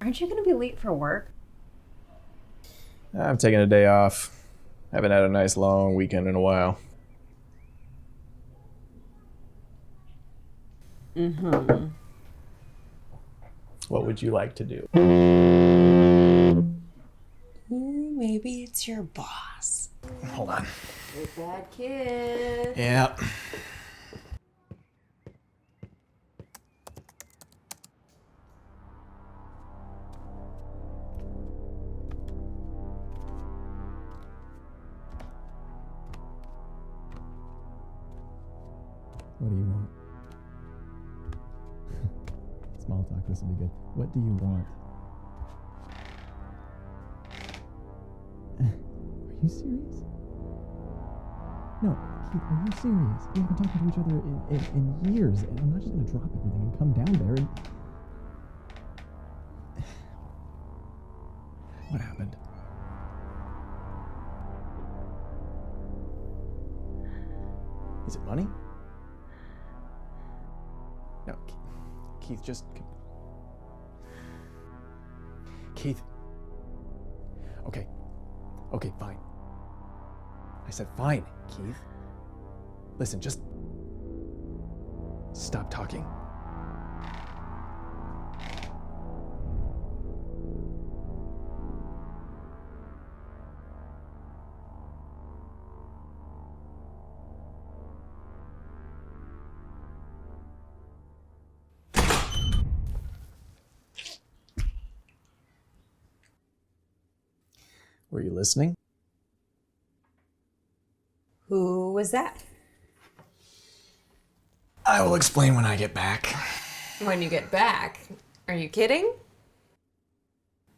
Aren't you going to be late for work? I'm taking a day off. Haven't had a nice long weekend in a while. Mm-hmm. What would you like to do? Ooh, maybe it's your boss. Hold on. Good bad kid. Yeah. What do you want? Small talk, this will be good. What do you want? Are you serious? No, Keith, are you serious? We haven't been talking to each other in years, and I'm not just gonna drop everything and come down there and... What happened? Is it money? No, Keith, just... Keith. Okay, fine. I said fine, Keith. Listen, just... stop talking. Were you listening? Who was that? I will explain when I get back. When you get back? Are you kidding?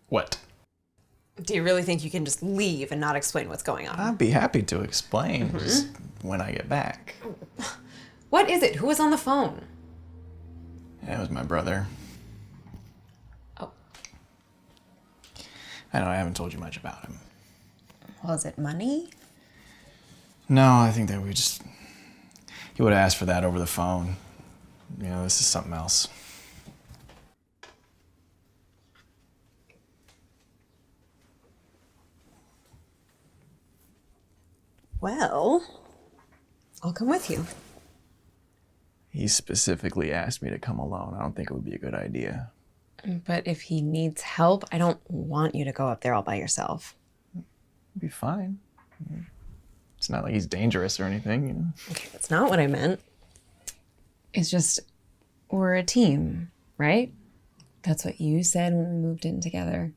What? Do you really think you can just leave and not explain what's going on? I'd be happy to explain just when I get back. What is it? Who was on the phone? It was my brother. Oh. I know I haven't told you much about him. Was it money? No, I think that he would have asked for that over the phone. You know, this is something else. Well, I'll come with you. He specifically asked me to come alone. I don't think it would be a good idea. But if he needs help, I don't want you to go up there all by yourself. It'd be fine. It's not like he's dangerous or anything, you know. Okay, that's not what I meant. It's just, we're a team, right? That's what you said when we moved in together.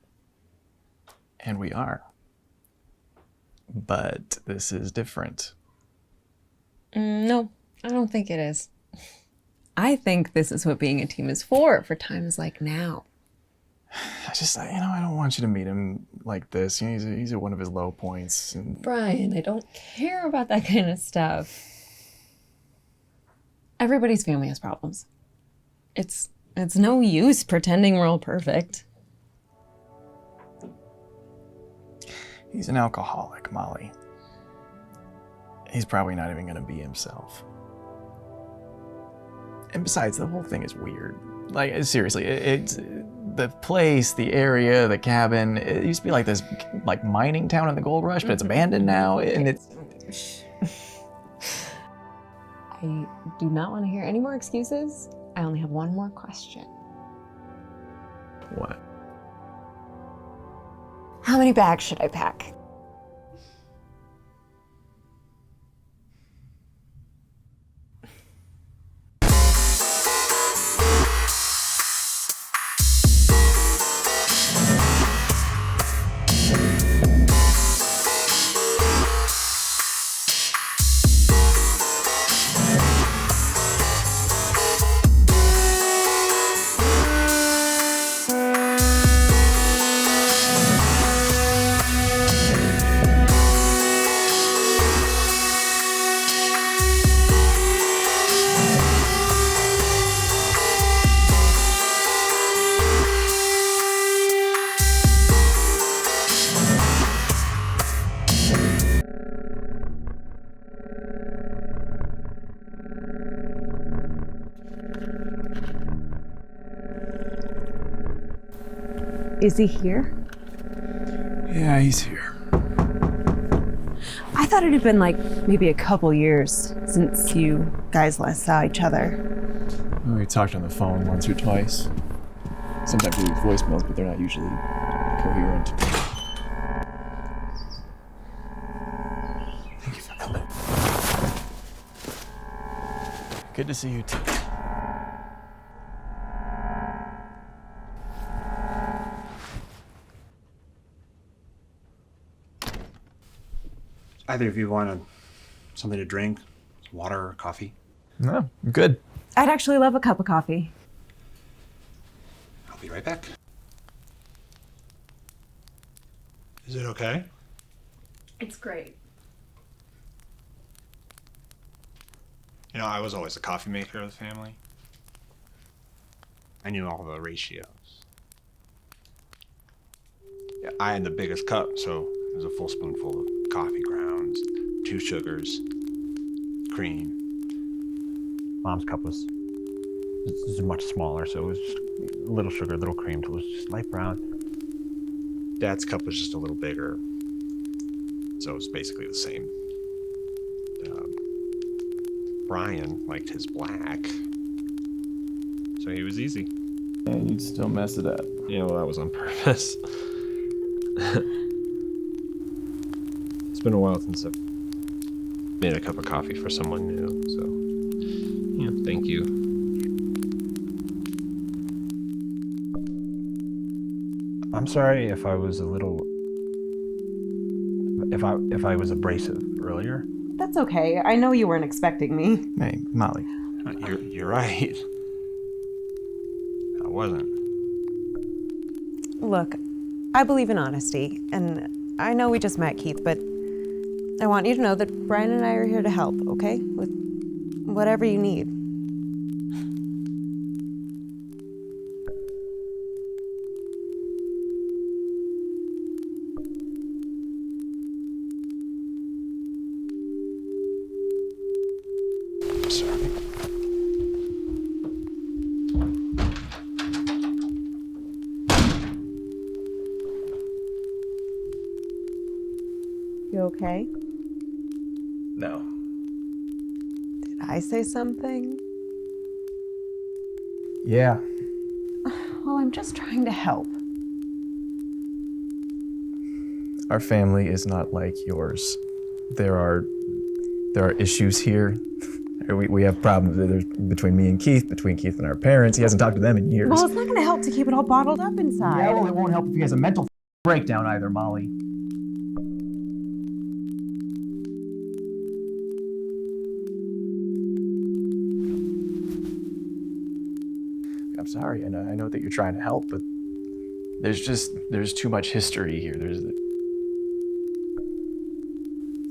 And we are. But this is different. No, I don't think it is. I think this is what being a team is for times like now. I don't want you to meet him like this. You know, he's at one of his low points. And... Brian, I don't care about that kind of stuff. Everybody's family has problems. It's no use pretending we're all perfect. He's an alcoholic, Molly. He's probably not even going to be himself. And besides, the whole thing is weird. Like, seriously, it's the place, the area, the cabin. It used to be like this, like, mining town in the gold rush, but it's abandoned now, and it's... I do not want to hear any more excuses. I only have one more question. What? How many bags should I pack? Is he here? Yeah, he's here. I thought it had been like maybe a couple years since you guys last saw each other. Well, we talked on the phone once or twice. Sometimes we leave voicemails, but they're not usually coherent. Thank you for coming. Good to see you too. Either of you want something to drink? Water or coffee? No, I'm good. I'd actually love a cup of coffee. I'll be right back. Is it okay? It's great. You know, I was always the coffee maker of the family. I knew all the ratios. Yeah, I had the biggest cup, so it was a full spoonful of coffee grounds, 2 sugars, cream. Mom's cup was much smaller, so it was just a little sugar, a little cream, so it was just light brown. Dad's cup was just a little bigger, so it was basically the same. Brian liked his black, so he was easy. And you'd still mess it up. Yeah, well, that was on purpose. It's been a while since I've made a cup of coffee for someone new, so yeah, thank you. I'm sorry if I was a little, if I was abrasive earlier. That's okay. I know you weren't expecting me. Hey, Molly. You're right. I wasn't. Look, I believe in honesty, and I know we just met, Keith, but I want you to know that Brian and I are here to help, okay? With whatever you need. I'm sorry. You okay? No. Did I say something? Yeah. Well, I'm just trying to help. Our family is not like yours. There are issues here. We have problems between me and Keith, between Keith and our parents. He hasn't talked to them in years. Well, it's not going to help to keep it all bottled up inside. Yeah, well, it won't help if he has a mental breakdown either, Molly. I'm sorry, and I know that you're trying to help, but there's too much history here. That's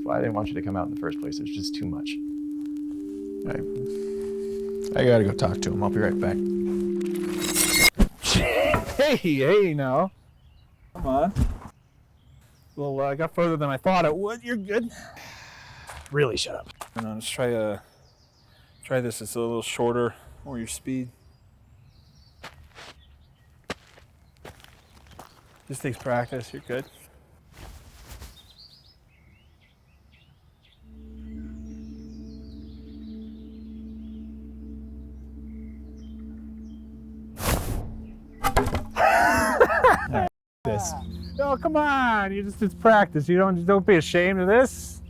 why I didn't want you to come out in the first place. There's just too much. I gotta go talk to him. I'll be right back. Hey, now. Come on. Well, I got further than I thought it would. You're good. Really, shut up. Let's try this. It's a little shorter, more your speed. Just takes practice. You're good. This. Oh, come on! It's practice. Don't be ashamed of this.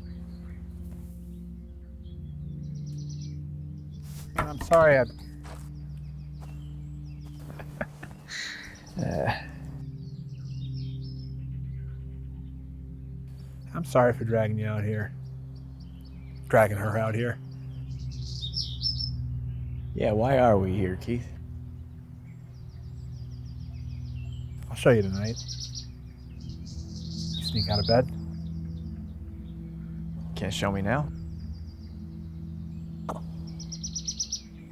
And I'm sorry. I'm sorry for dragging you out here. Dragging her out here. Yeah, why are we here, Keith? I'll show you tonight. You sneak out of bed. Can't show me now?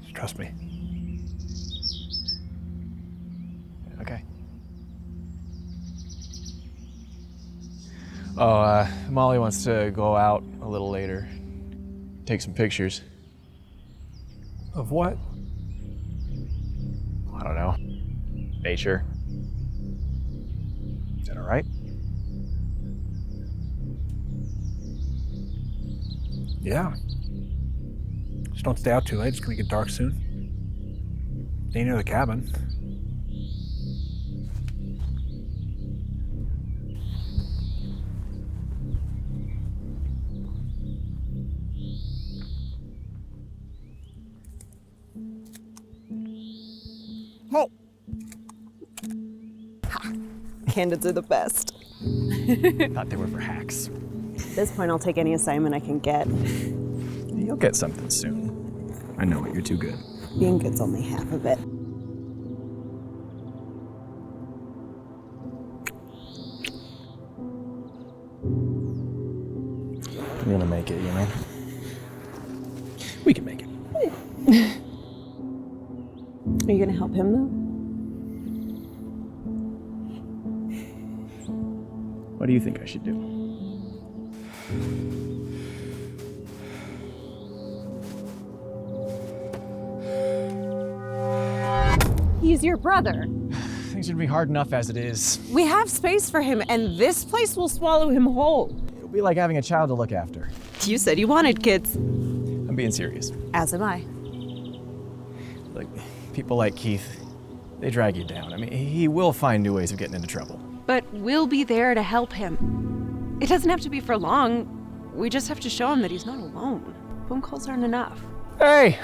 Just trust me. Okay. Oh, Molly wants to go out a little later. Take some pictures. Of what? I don't know. Nature. that all right? Yeah. Just don't stay out too late. It's gonna get dark soon. Stay near the cabin. Oh, Candids are the best. Thought they were for hacks. At this point, I'll take any assignment I can get. You'll get something soon. I know it, you're too good. Being good's only half of it. We're gonna make it, you know? We can make it. Are you gonna help him though? What do you think I should do? He's your brother. Things are gonna be hard enough as it is. We have space for him, and this place will swallow him whole. It'll be like having a child to look after. You said you wanted kids. I'm being serious. As am I. Like, people like Keith, they drag you down. I mean, he will find new ways of getting into trouble. But we'll be there to help him. It doesn't have to be for long. We just have to show him that he's not alone. Phone calls aren't enough. hey!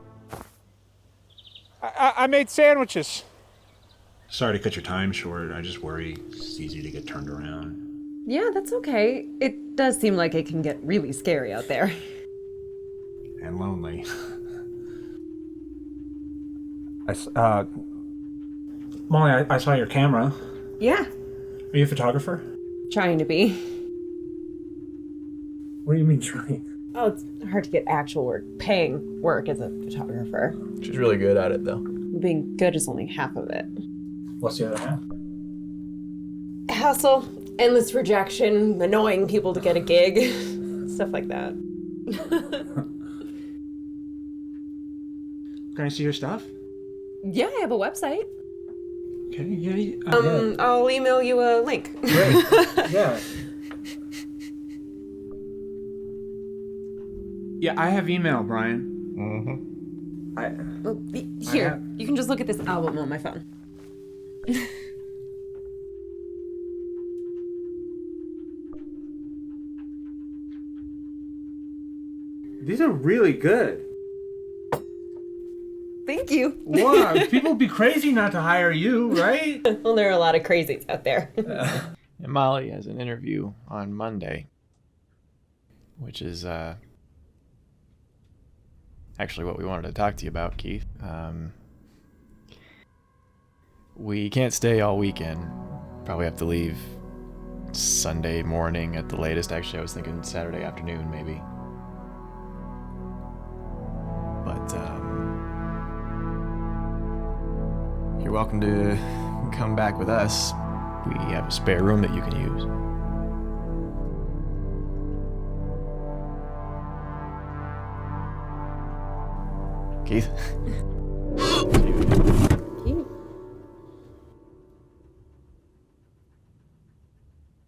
I made sandwiches. Sorry to cut your time short. I just worry it's easy to get turned around. Yeah, that's okay. It does seem like it can get really scary out there. And lonely. Molly, I saw your camera. Yeah, Are you a photographer? trying to be. What do you mean trying? Oh, it's hard to get actual work, paying work as a photographer. She's really good at it, though. Being good is only half of it. What's the other half? Hassle, endless rejection, annoying people to get a gig, stuff like that. Can I see your stuff? Yeah, I have a website. Okay, yeah. I'll email you a link. Great. Yeah. Yeah, I have email, Brian. Well, here, you can just look at this album on my phone. These are really good. Thank you. Wow, people would be crazy not to hire you, right? Well, there are a lot of crazies out there. And Molly has an interview on Monday, which is actually what we wanted to talk to you about, Keith. We can't stay all weekend. Probably have to leave Sunday morning at the latest. Actually, I was thinking Saturday afternoon, maybe. But you're welcome to come back with us. We have a spare room that you can use. Keith?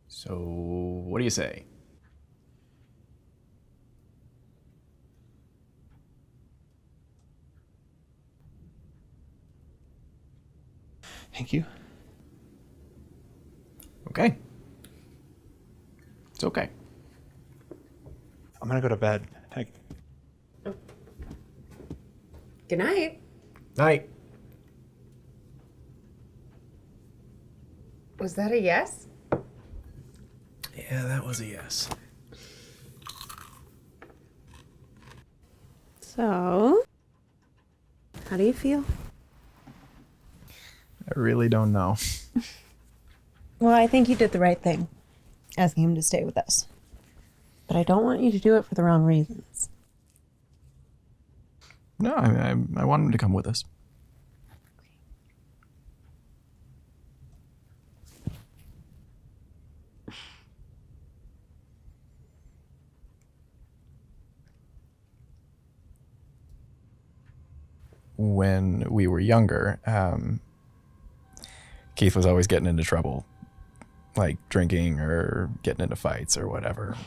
So, what do you say? Thank you. Okay. It's okay. I'm gonna go to bed. Good night. Night. Was that a yes? Yeah, that was a yes. So, how do you feel? I really don't know. Well, I think you did the right thing, asking him to stay with us. But I don't want you to do it for the wrong reasons. No, I want him to come with us. When we were younger, Keith was always getting into trouble. like drinking or getting into fights or whatever.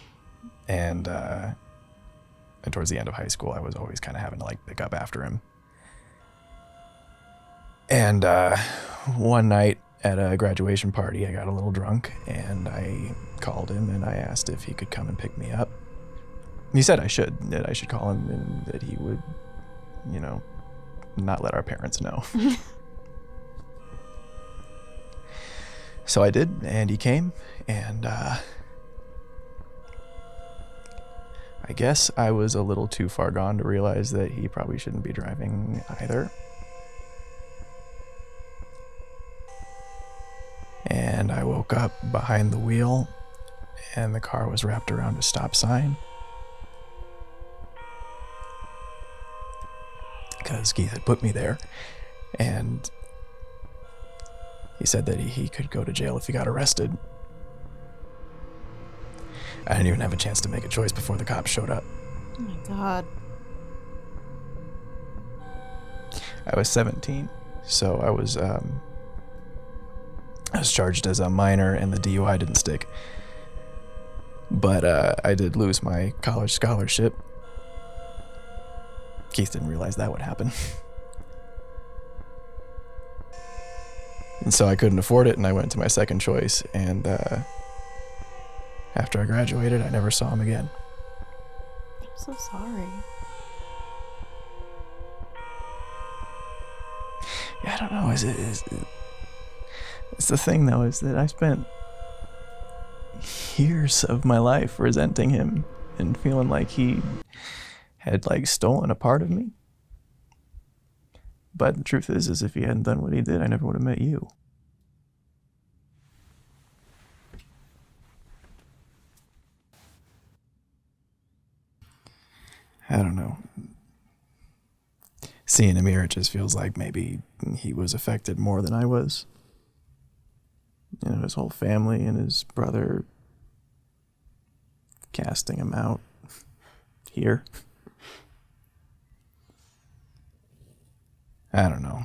And towards the end of high school, I was always kind of having to like pick up after him. And one night at a graduation party, I got a little drunk and I called him and I asked if he could come and pick me up. He said that I should call him and that he would, you know, not let our parents know. So I did, and he came, and I guess I was a little too far gone to realize that he probably shouldn't be driving either. And I woke up behind the wheel, and the car was wrapped around a stop sign. Because Keith had put me there, and he said that he could go to jail if he got arrested. I didn't even have a chance to make a choice before the cops showed up. Oh my God. I was 17, so I was charged as a minor, and the DUI didn't stick. But I did lose my college scholarship. Keith didn't realize that would happen. And so I couldn't afford it, and I went to my second choice, and after I graduated, I never saw him again. I'm so sorry. Yeah, I don't know. It's the thing, though, is that I spent years of my life resenting him and feeling like he had, like, stolen a part of me. But the truth is if he hadn't done what he did, I never would have met you. I don't know. Seeing him here, it just feels like maybe he was affected more than I was. You know, his whole family and his brother casting him out here. I don't know.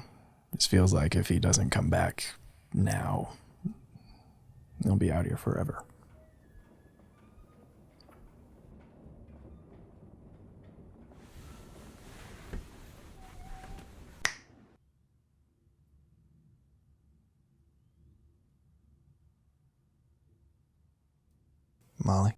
This feels like if he doesn't come back now, he'll be out here forever. Molly?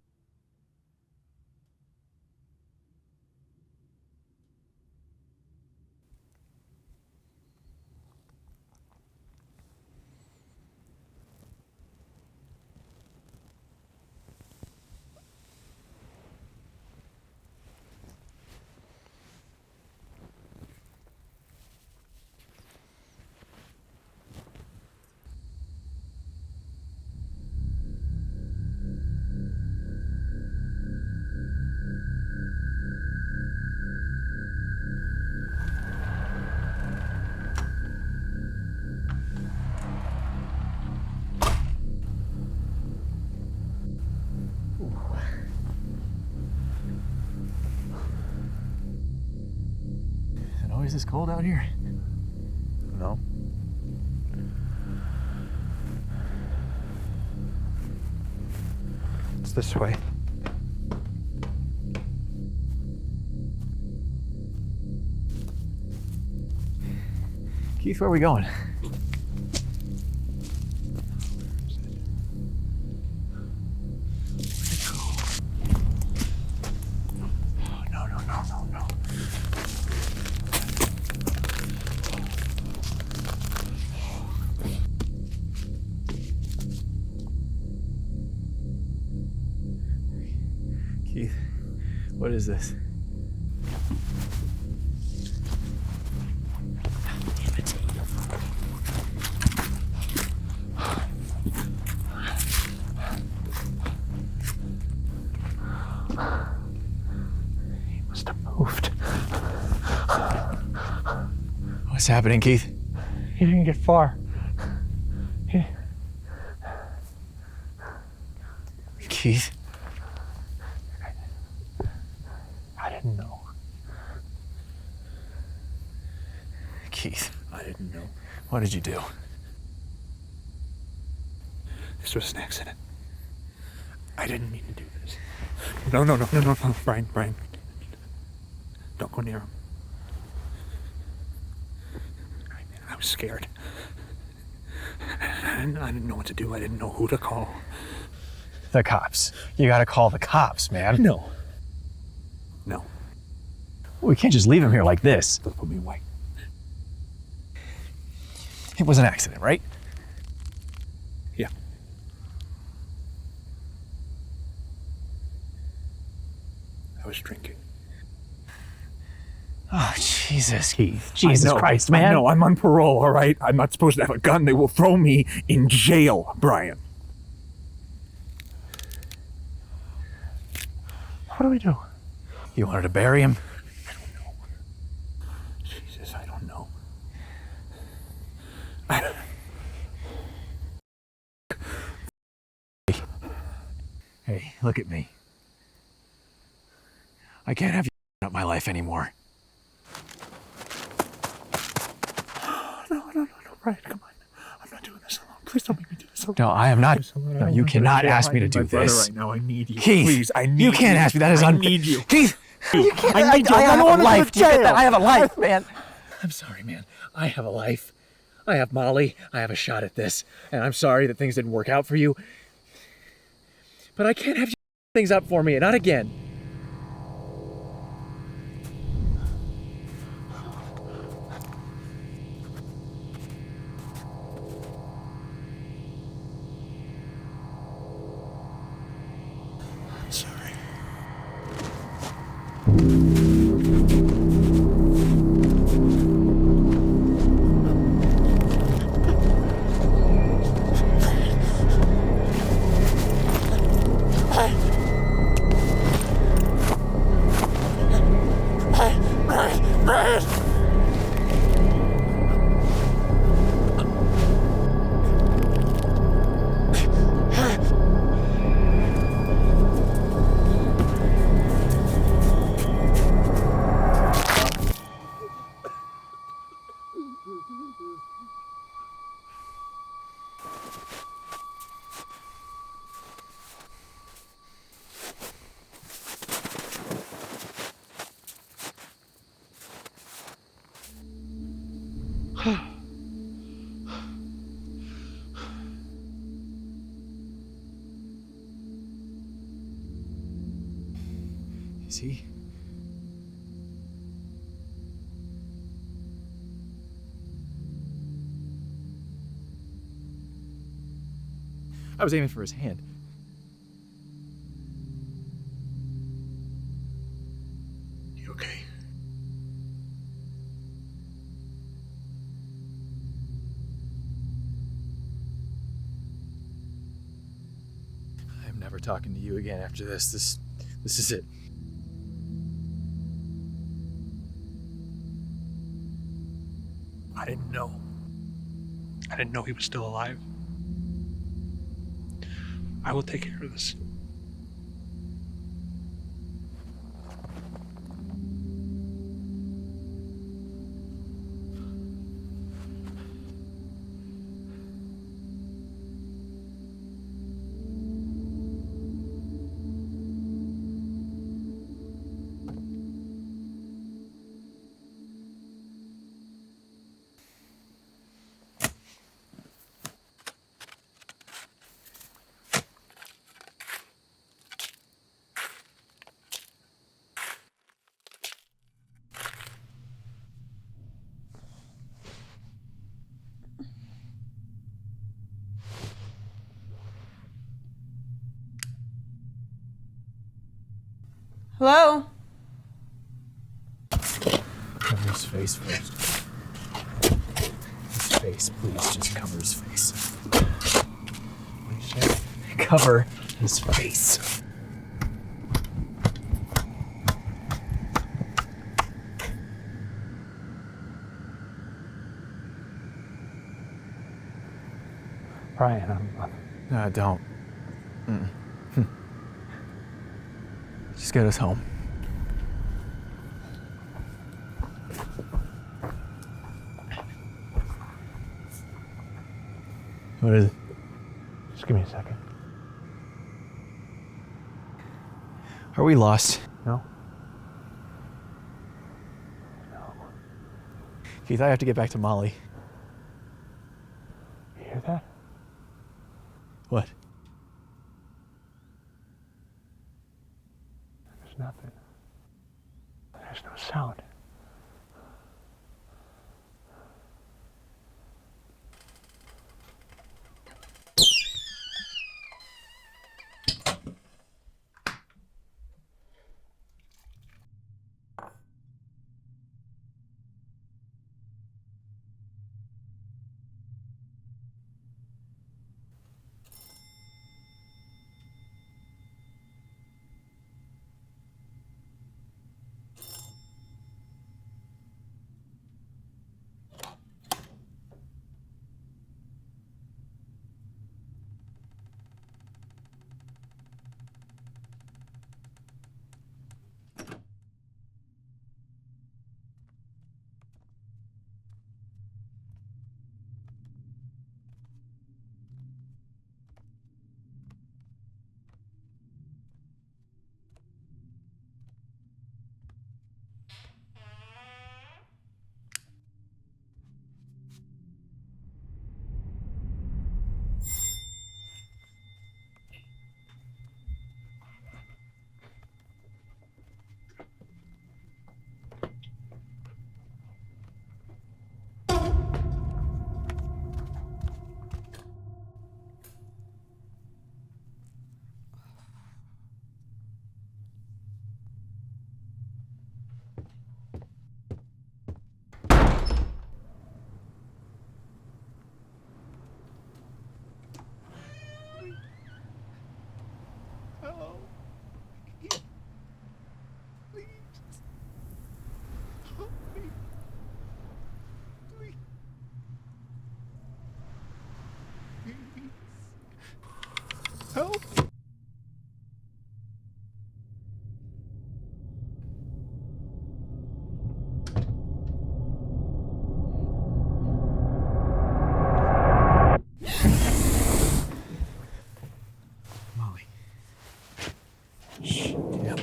Is it always this cold out here? No. It's this way. Keith, where are we going? No. Keith, what is this? He must have moved. What's happening, Keith? He didn't get far. Keith? I didn't know. Keith, I didn't know. what did you do? This was an accident. I didn't mean to do this. No, Brian. Don't go near him. I was scared. I didn't know what to do. I didn't know who to call. The cops. You gotta call the cops, man. No. We can't just leave him here like this. Don't put me away. It was an accident, right? Yeah. I was drinking. Oh, Jesus. Keith. Jesus Christ, man. No, I'm on parole, all right? I'm not supposed to have a gun. They will throw me in jail, Brian. What do we do? You wanted to bury him? I don't know. Jesus, I don't know. Hey, look at me. I can't have you up my life anymore. No, Brian, come on. I'm not doing this alone. Please don't make me do this alone. No, I am not. No, you cannot ask me to do this. Right now, I need you. Keith, please, I need you. You can't ask me. That is I need you. Keith, you can't. I need you. I have a wanna go life. to Do you get jail. that? I have a life, man. I'm sorry, man. I have a life. I have Molly. I have a shot at this. And I'm sorry that things didn't work out for you. But I can't have you things up for me, not again. I'm sorry. Is he? I was aiming for his hand. You okay? I'm never talking to you again after this. This is it. I didn't know. I didn't know he was still alive. I will take care of this. Hello? Cover his face first. His face, please, just cover his face. What did you say? Cover his face. Brian, I'm No, don't. Just get us home. What is it? Just give me a second. Are we lost? No? Keith, I have to get back to Molly. You hear that? What? There's nothing. There's no sound. Help! Molly. Shh. Yep.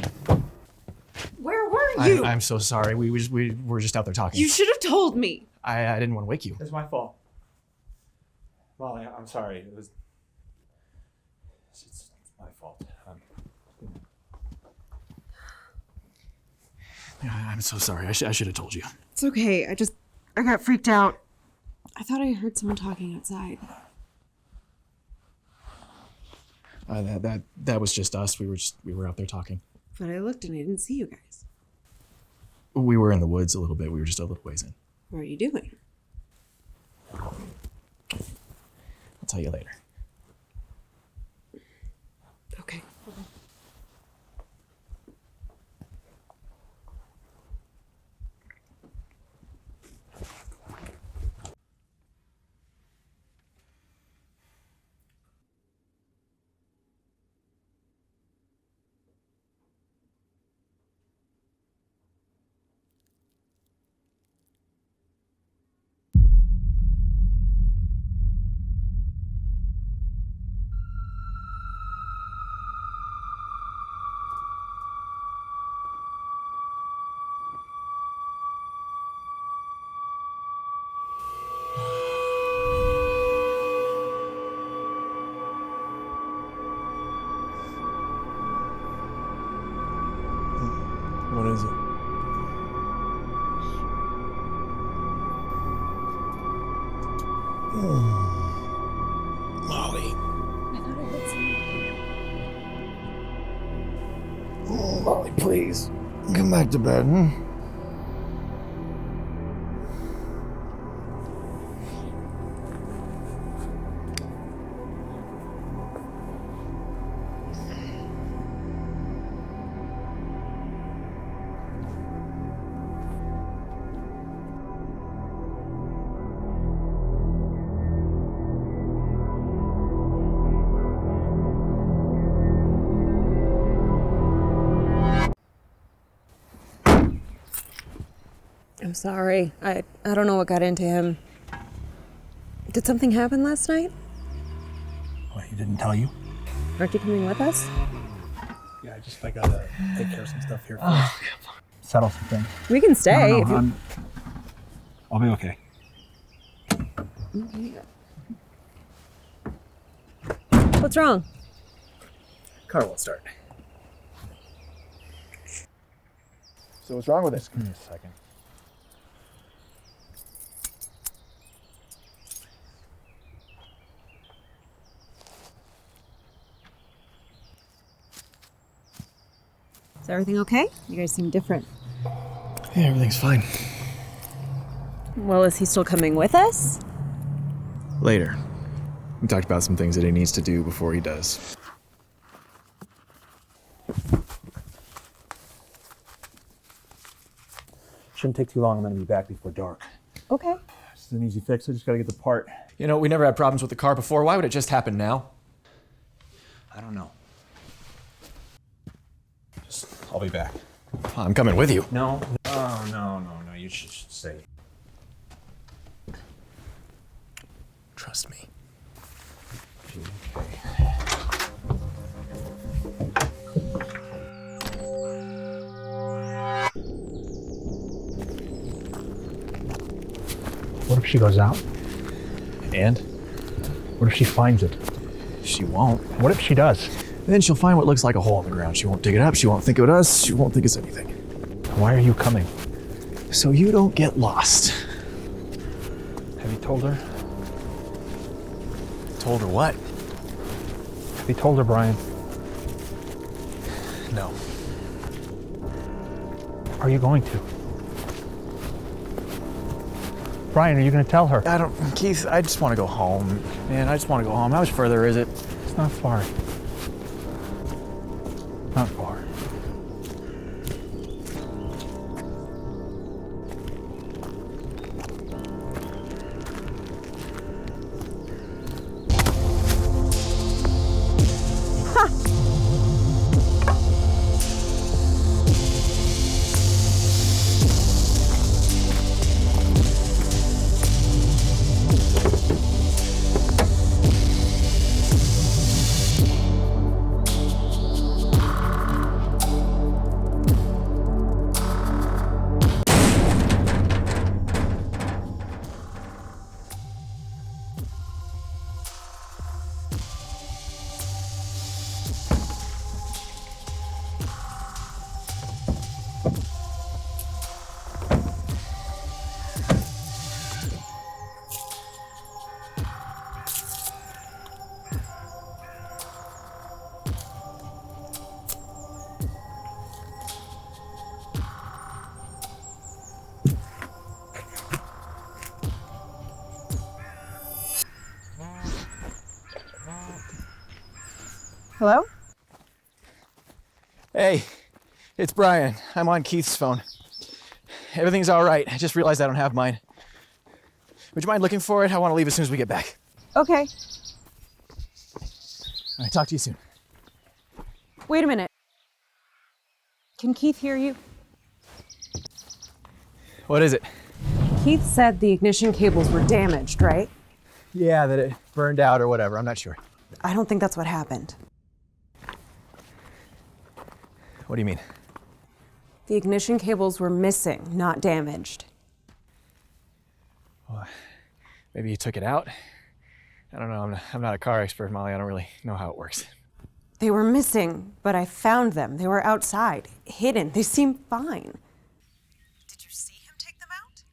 Where were you? I'm so sorry. We were just out there talking. You should have told me. I didn't want to wake you. It's my fault. Molly, I'm sorry. It's my fault. I'm so sorry. I should have told you. It's okay. I got freaked out. I thought I heard someone talking outside. That was just us. We were out there talking. But I looked and I didn't see you guys. We were in the woods a little bit. We were just a little ways in. What are you doing? I'll tell you later. Okay. What is it? Molly. I thought I heard someone. Molly, please. Come back to bed, hmm? I'm sorry. I don't know what got into him. Did something happen last night? What, he didn't tell you? Aren't you coming with us? Yeah, I gotta take care of some stuff here first. Settle some things. We can stay. No, if you... I'll be okay. What's wrong? Car won't start. So what's wrong with it? Just give me a second. Is everything okay? You guys seem different. Yeah, everything's fine. Well, is he still coming with us? Later. We talked about some things that he needs to do before he does. Shouldn't take too long. I'm gonna be back before dark. Okay. This is an easy fix. I just gotta get the part. You know, we never had problems with the car before. Why would it just happen now? I don't know. I'll be back. I'm coming with you. No. Oh, no. You should stay. Trust me. What if she goes out? And? What if she finds it? She won't. What if she does? Then she'll find what looks like a hole in the ground. She won't dig it up. She won't think of us. She won't think it's anything. Why are you coming? So you don't get lost. Have you told her? Told her what? Have you told her, Brian? No. Are you going to? Brian, are you going to tell her? I don't... Keith, I just want to go home. Man, I just want to go home. How much further is it? It's not far. Not far. Hello? Hey, it's Brian. I'm on Keith's phone. Everything's all right. I just realized I don't have mine. Would you mind looking for it? I want to leave as soon as we get back. Okay. All right, talk to you soon. Wait a minute. Can Keith hear you? What is it? Keith said the ignition cables were damaged, right? Yeah, that it burned out or whatever. I'm not sure. I don't think that's what happened. What do you mean? The ignition cables were missing, not damaged. Well, maybe you took it out? I don't know. I'm not a car expert, Molly. I don't really know how it works. They were missing, but I found them. They were outside, hidden. They seemed fine. Did you see him take them out?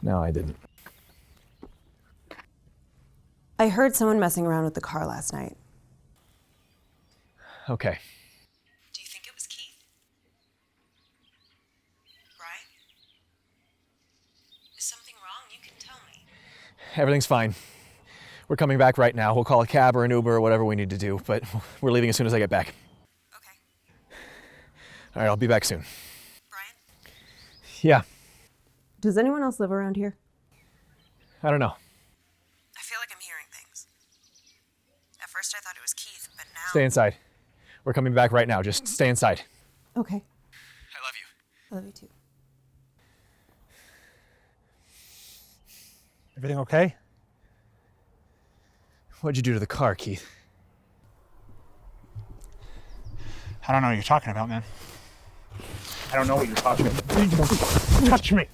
No, I didn't. I heard someone messing around with the car last night. Okay. Do you think it was Keith? Brian? Is something wrong? You can tell me. Everything's fine. We're coming back right now. We'll call a cab or an Uber or whatever we need to do, but we're leaving as soon as I get back. Okay. All right, I'll be back soon. Brian? Yeah, Does anyone else live around here? I don't know. I feel like I'm hearing things. At first I thought it was Keith, but now... Stay inside. We're coming back right now. Just stay inside. Okay. I love you. I love you too. Everything okay? What'd you do to the car, Keith? I don't know what you're talking about, man. I don't know what you're talking about. Touch me.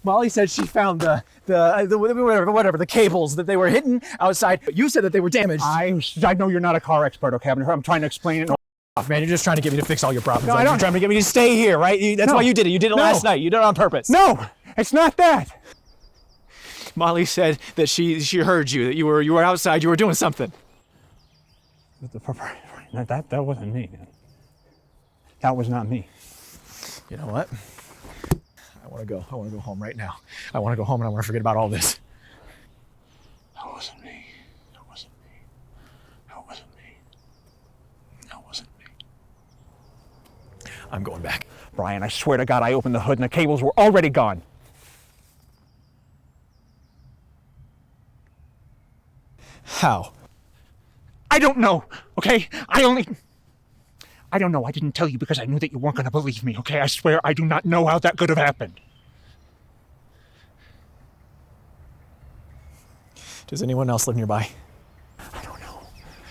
Molly said she found the whatever the cables that they were hidden outside. You said that they were damaged. I know you're not a car expert, okay? I'm trying to explain it. Man, you're just trying to get me to fix all your problems. No, I Like, don't. You're trying to get me to stay here, right? That's No. why you did it. You did it No. last night. You did it on purpose. No, it's not that. Molly said that she heard you, that you were outside, you were doing something. That wasn't me, man. That was not me. You know what? I want to go. I want to go home right now. I want to go home and I want to forget about all this. That wasn't me. That wasn't me. That wasn't me. That wasn't me. I'm going back. Brian, I swear to God, I opened the hood and the cables were already gone. How? I don't know, okay? I don't know. I didn't tell you because I knew that you weren't going to believe me, okay? I swear I do not know how that could have happened. Does anyone else live nearby? I don't know.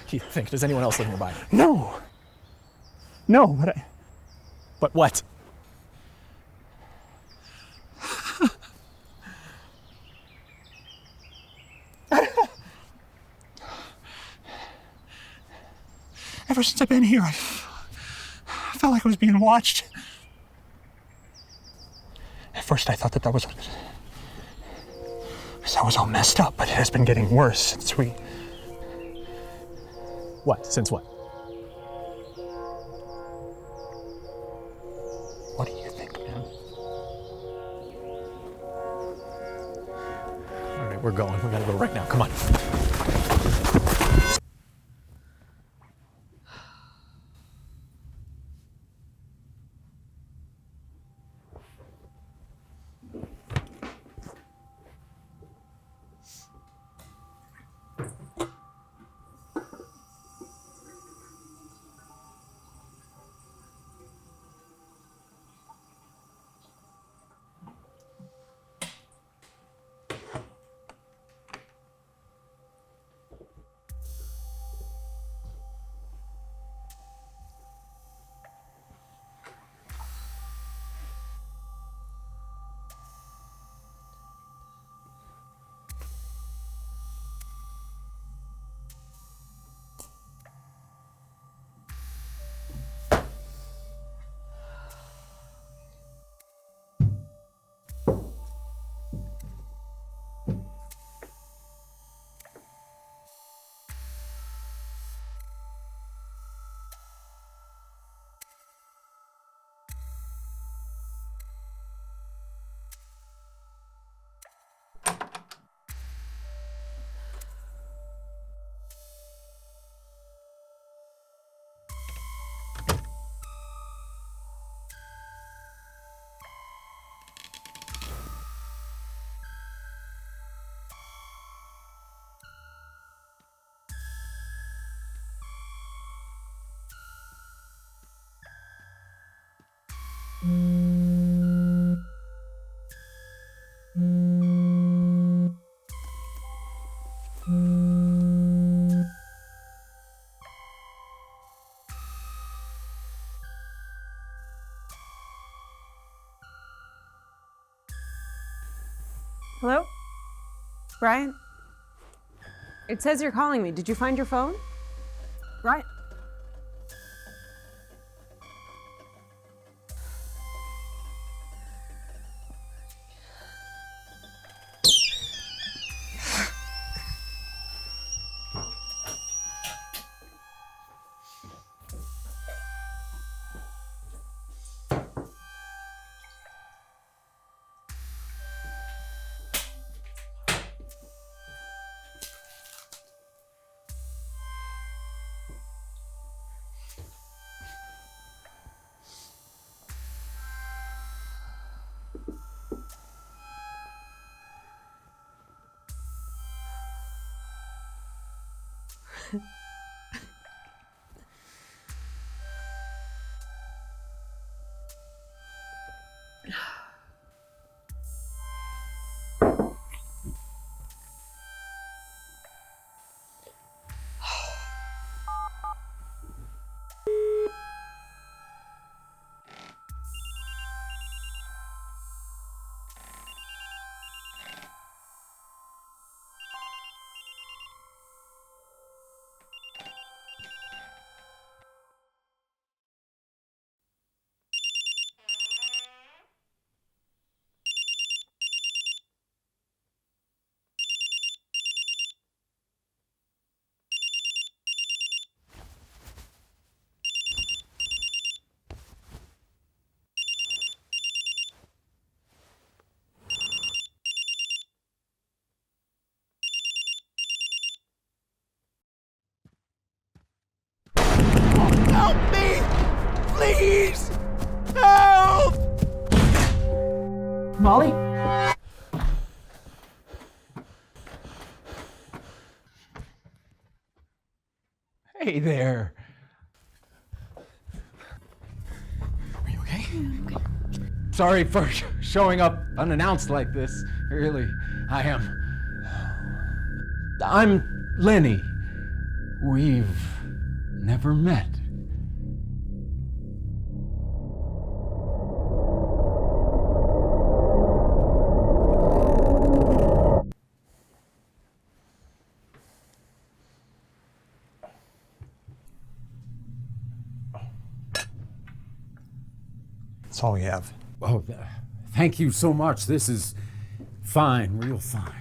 Think, does anyone else live nearby? No. No, but But what? ever since I've been here, I felt like I was being watched. At first, I thought that was because I was all messed up, but it has been getting worse since we... What? Since what? What do you think, man? All right, we're going. We gotta go right now. Come on. Hello? Brian? It says you're calling me. Did you find your phone? Brian? Molly? Hey there. Are you okay? Sorry for showing up unannounced like this. Really, I am. I'm Lenny. We've never met. That's all we have. Oh, thank you so much. This is fine, real fine.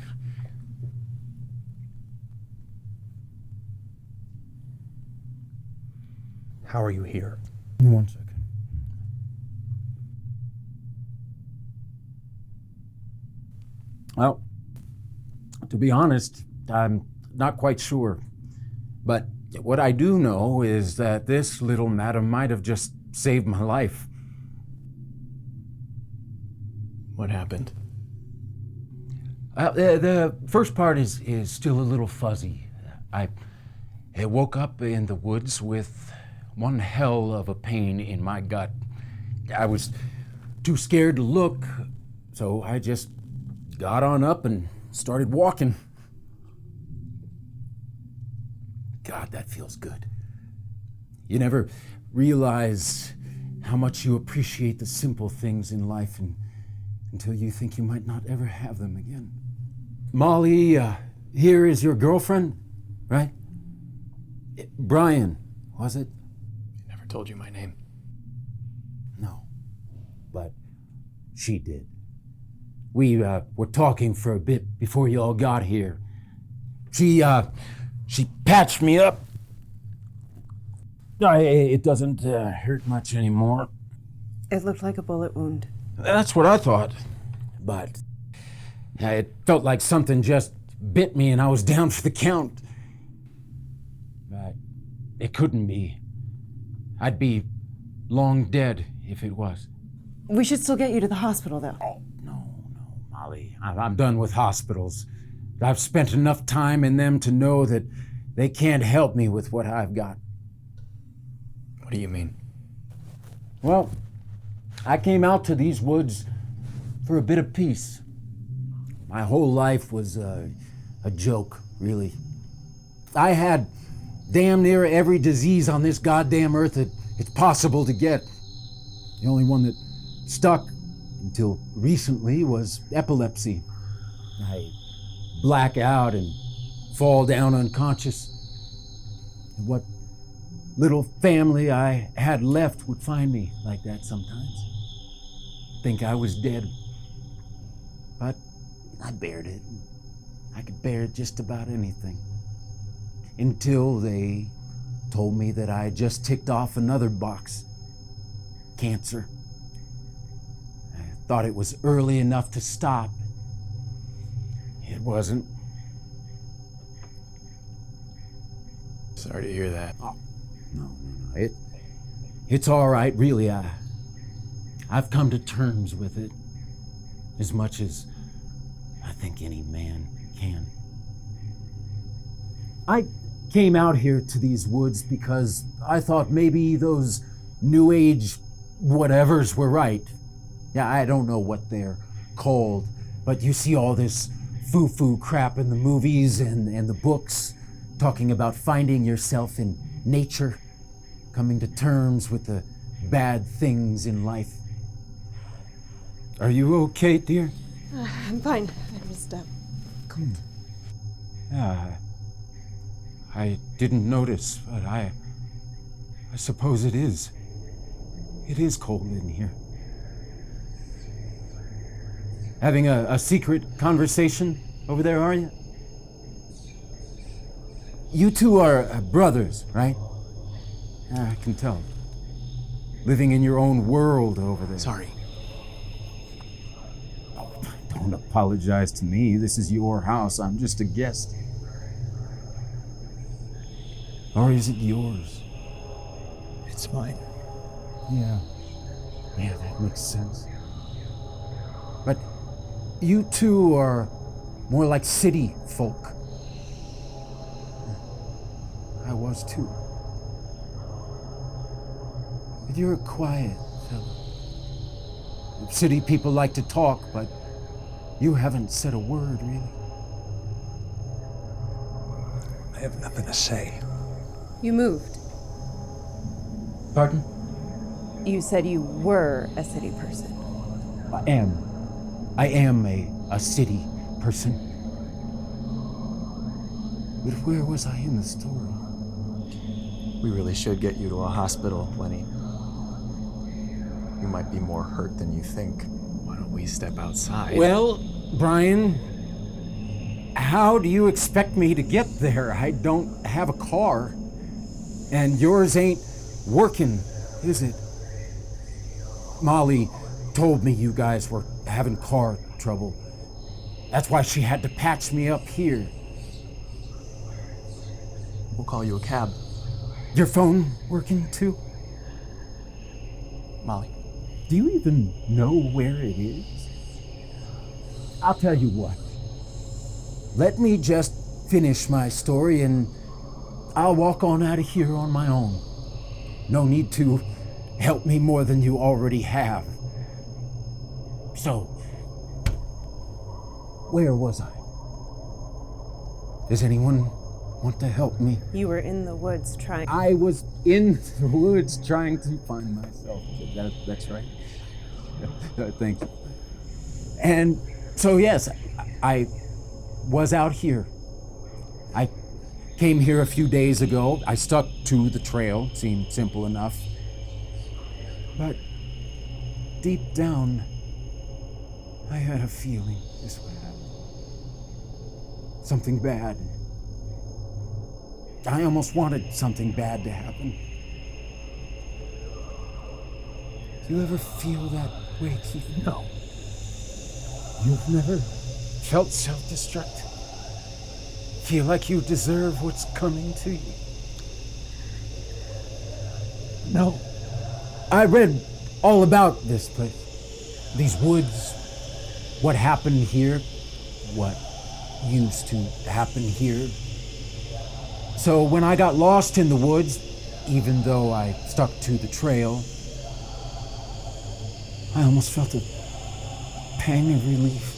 How are you here? 1 second. Well, to be honest, I'm not quite sure. But what I do know is that this little madam might have just saved my life. What happened? The first part is still a little fuzzy. I woke up in the woods with one hell of a pain in my gut. I was too scared to look, so I just got on up and started walking. God, that feels good. You never realize how much you appreciate the simple things in life until you think you might not ever have them again. Molly, here is your girlfriend, right? Brian, was it? I never told you my name. No, but she did. We were talking for a bit before you all got here. She patched me up. It doesn't hurt much anymore. It looked like a bullet wound. That's what I thought. But it felt like something just bit me and I was down for the count. But it couldn't be. I'd be long dead if it was. We should still get you to the hospital, though. Oh, no, Molly. I'm done with hospitals. I've spent enough time in them to know that they can't help me with what I've got. What do you mean? Well, I came out to these woods for a bit of peace. My whole life was a joke, really. I had damn near every disease on this goddamn earth that it's possible to get. The only one that stuck until recently was epilepsy. I black out and fall down unconscious. And what little family I had left would find me like that sometimes. Think I was dead. But I bared it. I could bear just about anything. Until they told me that I just ticked off another box. Cancer. I thought it was early enough to stop. It wasn't. Sorry to hear that. Oh, no. It's all right, really. I've come to terms with it as much as I think any man can. I came out here to these woods because I thought maybe those new age whatevers were right. Yeah, I don't know what they're called, but you see all this foo-foo crap in the movies and the books talking about finding yourself in nature, coming to terms with the bad things in life. Are you okay, dear? I'm fine. I just, cold. Yeah, I didn't notice, but I suppose it is. It is cold in here. Having a secret conversation over there, are you? You two are brothers, right? Yeah, I can tell. Living in your own world over there. Sorry. Oh, don't apologize to me. This is your house. I'm just a guest. Or is it yours? It's mine. Yeah, that makes sense. But you two are more like city folk. I was too. But you're a quiet fellow. City people like to talk, but you haven't said a word, really. I have nothing to say. You moved. Pardon? You said you were a city person. I am a city person. But where was I in the story? We really should get you to a hospital, Lenny. You might be more hurt than you think. Why don't we step outside? Well, Brian, how do you expect me to get there? I don't have a car. And yours ain't working, is it? Molly told me you guys were having car trouble. That's why she had to patch me up here. We'll call you a cab. Your phone working too? Molly. Do you even know where it is? I'll tell you what. Let me just finish my story and I'll walk on out of here on my own. No need to help me more than you already have. So, where was I? Does anyone want to help me? You were in the woods trying. I was in the woods trying to find myself. That's right. Thank you. And so, yes, I was out here. I came here a few days ago. I stuck to the trail. Seemed simple enough. But deep down, I had a feeling this would happen. Something bad. I almost wanted something bad to happen. Do you ever feel that way, Keith? No. You've never felt self-destruct? Feel like you deserve what's coming to you? No. I read all about this place, these woods, what happened here, what used to happen here. So when I got lost in the woods, even though I stuck to the trail, I almost felt a pang of relief.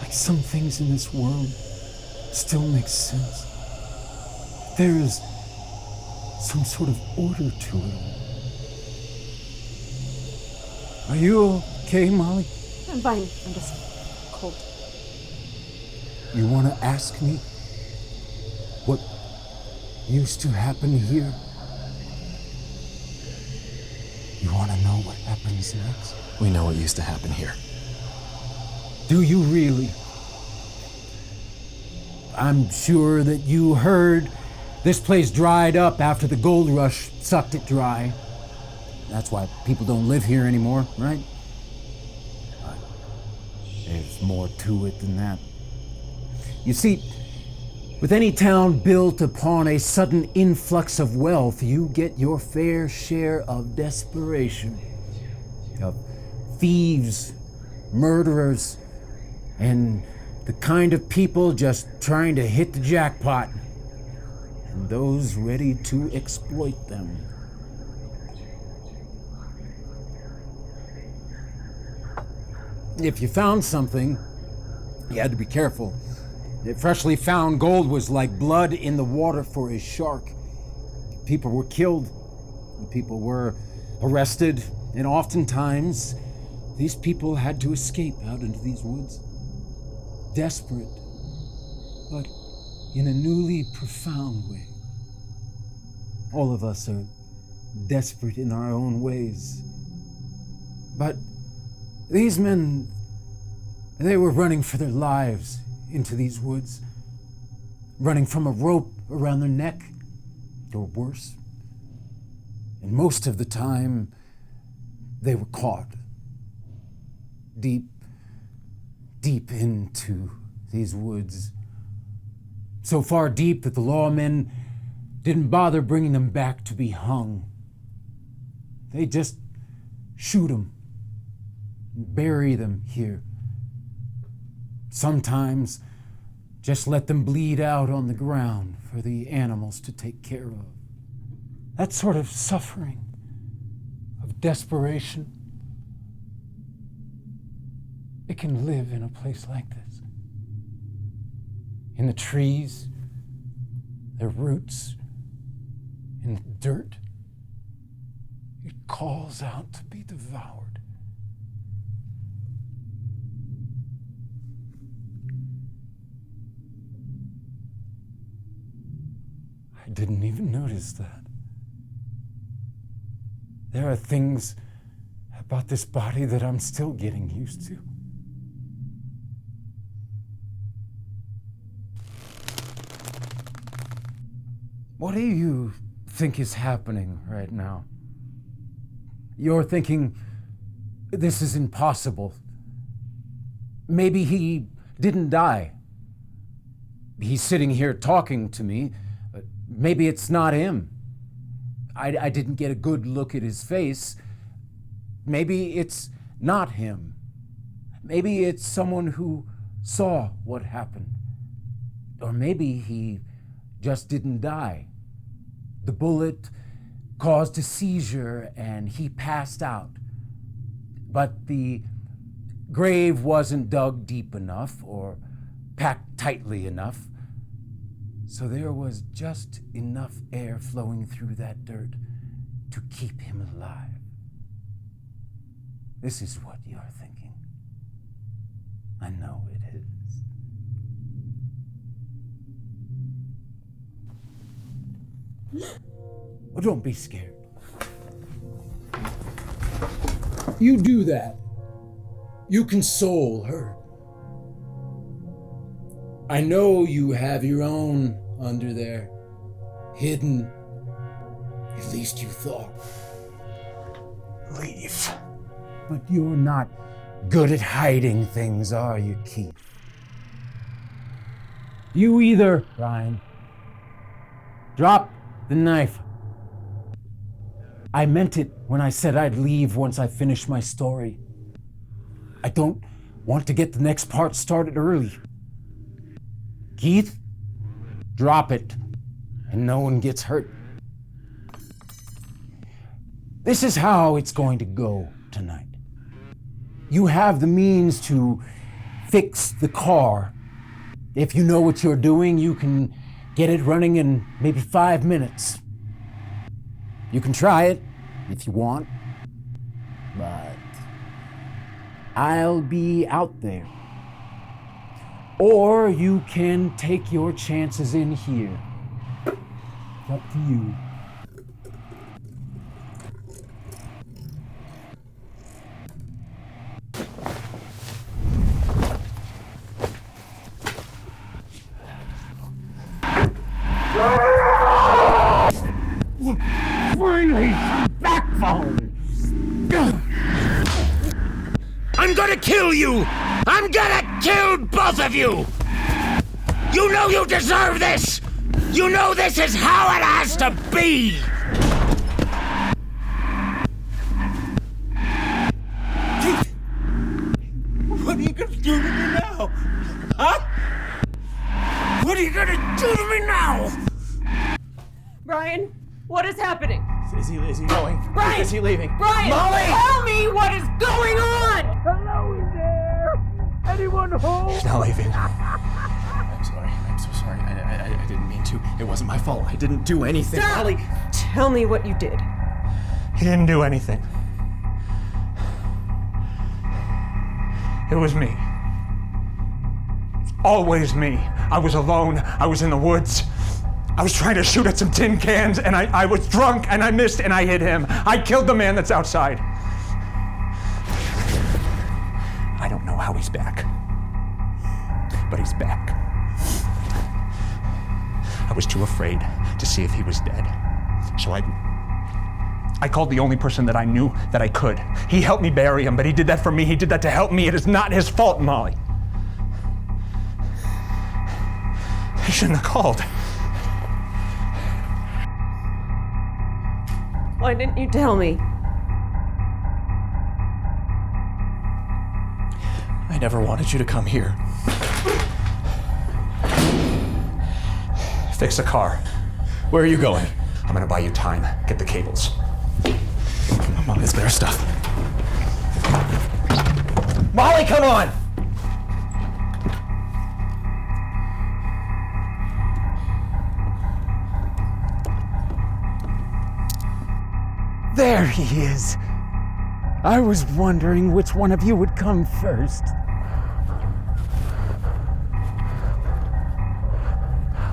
Like some things in this world still make sense. There is some sort of order to it all. Are you okay, Molly? I'm fine. I'm just cold. You want to ask me what used to happen here? You want to know what happens next? We know what used to happen here. Do you really? I'm sure that you heard this place dried up after the gold rush sucked it dry. That's why people don't live here anymore, right? But there's more to it than that. You see, with any town built upon a sudden influx of wealth, you get your fair share of desperation, of thieves, murderers, and the kind of people just trying to hit the jackpot, and those ready to exploit them. If you found something, you had to be careful. Freshly found gold was like blood in the water for a shark. People were killed, people were arrested, and oftentimes these people had to escape out into these woods. Desperate, but in a newly profound way. All of us are desperate in our own ways. But these men, they were running for their lives into these woods, running from a rope around their neck, or worse. And most of the time, they were caught deep into these woods. So far deep that the lawmen didn't bother bringing them back to be hung. They just shoot them and bury them here Sometimes just let them bleed out on the ground for the animals to take care of. That sort of suffering, of desperation, it can live in a place like this. In the trees, their roots, in the dirt. It calls out to be devoured. I didn't even notice that. There are things about this body that I'm still getting used to. What do you think is happening right now? You're thinking, this is impossible. Maybe he didn't die. He's sitting here talking to me, but maybe it's not him. I didn't get a good look at his face. Maybe it's not him. Maybe it's someone who saw what happened. Or maybe he just didn't die. The bullet caused a seizure and he passed out. But the grave wasn't dug deep enough or packed tightly enough. So there was just enough air flowing through that dirt to keep him alive. This is what you're thinking. I know it is. Well, don't be scared. You do that. You console her. I know you have your own under there, hidden. At least you thought. Leave. But you're not good at hiding things, are you, Keith? You either, Ryan. Drop the knife. I meant it when I said I'd leave once I finished my story. I don't want to get the next part started early. Keith, drop it, and no one gets hurt. This is how it's going to go tonight. You have the means to fix the car. If you know what you're doing, you can get it running in maybe 5 minutes. You can try it if you want, but I'll be out there. Or you can take your chances in here. It's up to you. Finally, backbone! I'm gonna kill you! I'm gonna kill both of you! You know you deserve this! You know this is how it has to be! Keith! What are you gonna do to me now? Huh? What are you gonna do to me now? Brian, what is happening? Is he going? Brian! Is he leaving? Brian! Molly! Tell me what is going on! Hello in there! Anyone home? He's not leaving. I'm sorry. I'm so sorry. I didn't mean to. It wasn't my fault. I didn't do anything. Stop! Molly! Tell me what you did. He didn't do anything. It was me. Always me. I was alone. I was in the woods. I was trying to shoot at some tin cans, and I was drunk, and I missed, and I hit him. I killed the man that's outside. I don't know how he's back, but he's back. I was too afraid to see if he was dead, so I called the only person that I knew that I could. He helped me bury him, but he did that for me. He did that to help me. It is not his fault, Molly. He shouldn't have called. Why didn't you tell me? I never wanted you to come here. Fix the car. Where are you going? I'm gonna buy you time. Get the cables. I'm on this bear stuff. Molly, come on! There he is. I was wondering which one of you would come first.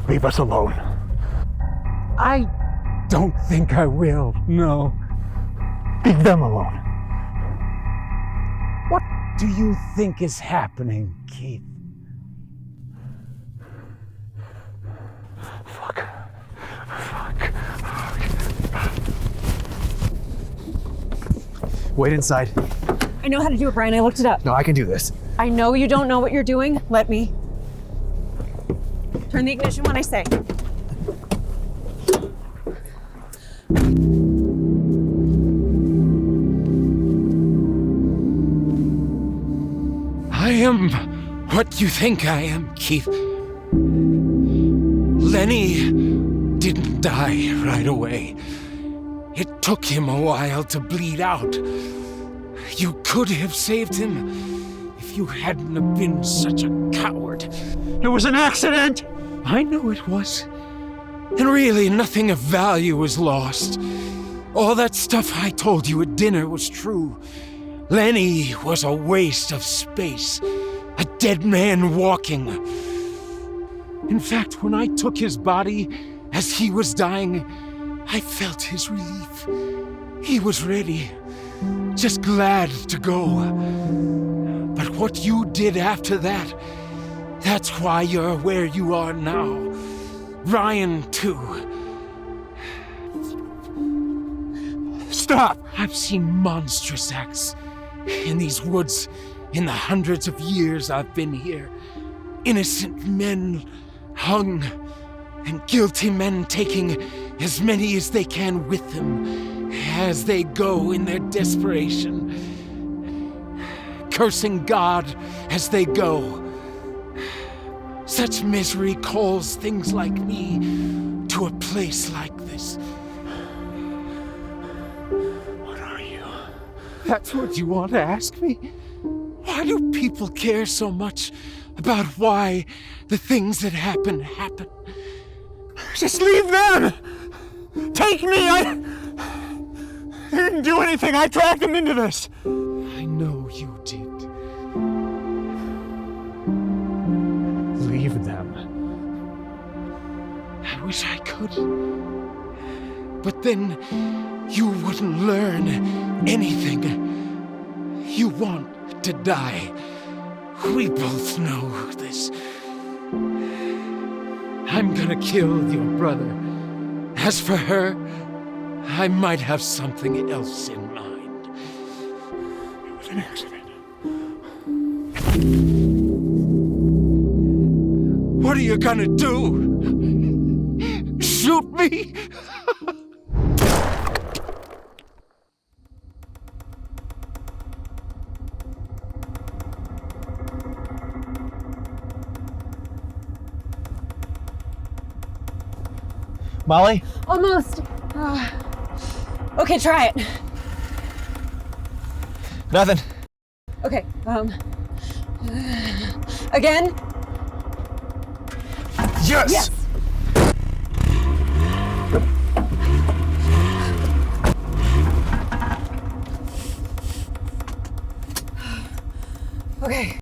Leave us alone. I don't think I will, no. Leave them alone. What do you think is happening, Keith? Fuck. Wait inside. I know how to do it, Brian. I looked it up. No, I can do this. I know you don't know what you're doing. Let me. Turn the ignition when I say. I am what you think I am, Keith. Lenny didn't die right away. It took him a while to bleed out. You could have saved him if you hadn't have been such a coward. It was an accident! I know it was. And really, nothing of value was lost. All that stuff I told you at dinner was true. Lenny was a waste of space. A dead man walking. In fact, when I took his body as he was dying, I felt his relief. He was ready. Just glad to go. But what you did after that, that's why you're where you are now. Ryan, too. Stop! I've seen monstrous acts in these woods in the hundreds of years I've been here. Innocent men hung, and guilty men taking as many as they can with them as they go in their desperation, cursing God as they go. Such misery calls things like me to a place like this. What are you? That's what you want to ask me? Why do people care so much about why the things that happen happen? Just leave them! Take me! I didn't do anything. I dragged them into this. I know you did. Leave them. I wish I could. But then you wouldn't learn anything. You want to die. We both know this. I'm gonna kill your brother. As for her, I might have something else in mind. It was an accident. What are you gonna do? Shoot me? Molly? Almost. Okay, try it. Nothing. Okay, again? Yes! Yes! Okay.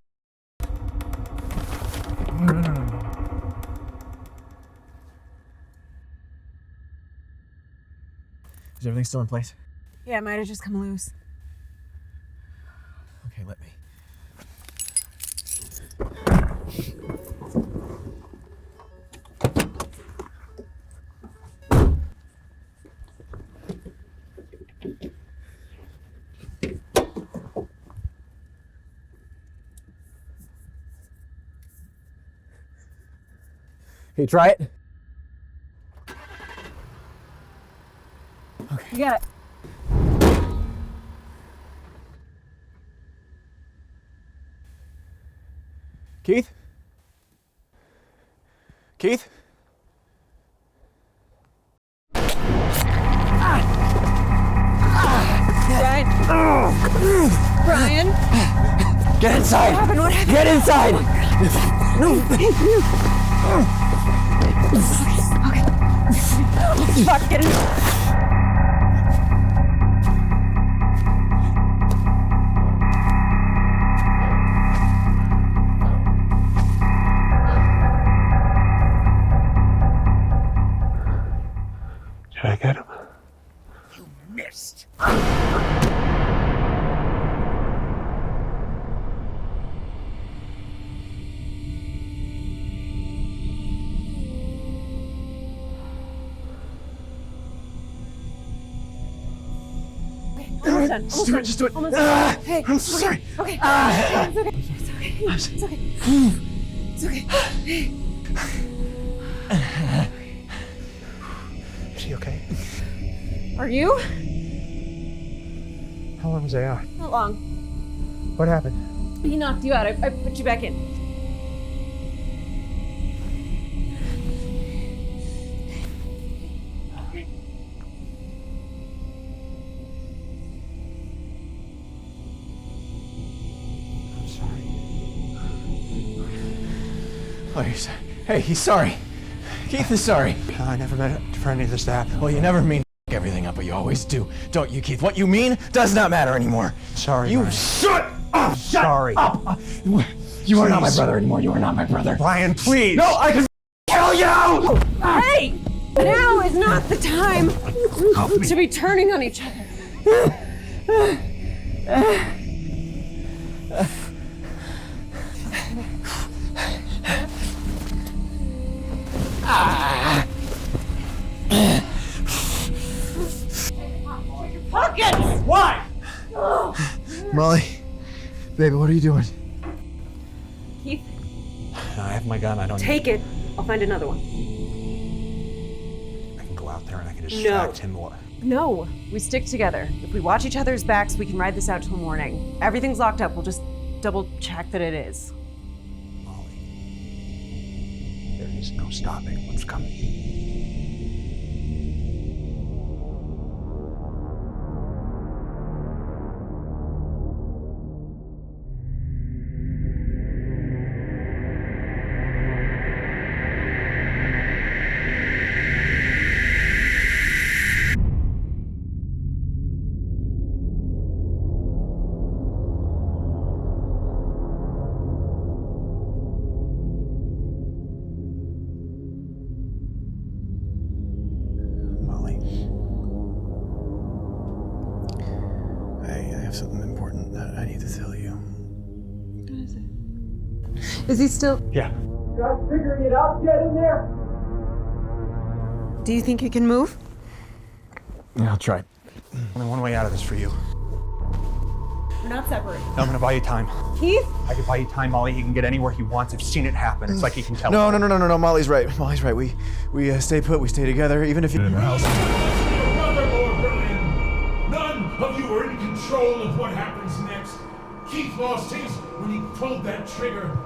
Is everything still in place? Yeah, it might have just come loose. Okay, let me. Hey, try it. You got it. Keith? Keith? Brian! Get inside! What happened? What happened? Get inside! Okay. Fuck, get in. Did I get him? You missed. Almost done. Just do it, just do it. Almost done. Hey, I'm so sorry. Okay. It's okay. It's okay. It's okay. It's okay. Is he okay? Are you? How long was I out? Not long. What happened? He knocked you out. I put you back in. I'm sorry. Oh, hey, he's sorry. Keith is sorry. I never meant for any of this to happen. Well, you never mean to everything up, but you always do, don't you, Keith? What you mean does not matter anymore. Sorry, You Brian. shut up! Sorry. Up! You are not my brother anymore. You are not my brother. Brian, please! No, I can kill you! Hey! Now is not the time to be turning on each other. Pockets! Why? Molly, baby, what are you doing? Keith, I have my gun. I don't. take it. I'll find another one. I can go out there and I can distract him. What? No, we stick together. If we watch each other's backs, we can ride this out till morning. Everything's locked up. We'll just double check that it is. Molly, there is no stopping what's coming. Something important that I need to tell you. What is it? Is he still? Yeah. Guys figuring it out? Get in there! Do you think you can move? Yeah, I'll try. Only one way out of this for you. We're not separated. I'm gonna buy you time. Keith? I can buy you time, Molly. He can get anywhere he wants. I've seen it happen. It's like he can tell. No. Molly's right. Molly's right. We stay put. We stay together, even if you. Brother or Brian, none of you are in control of what happens next. Keith lost his when he pulled that trigger.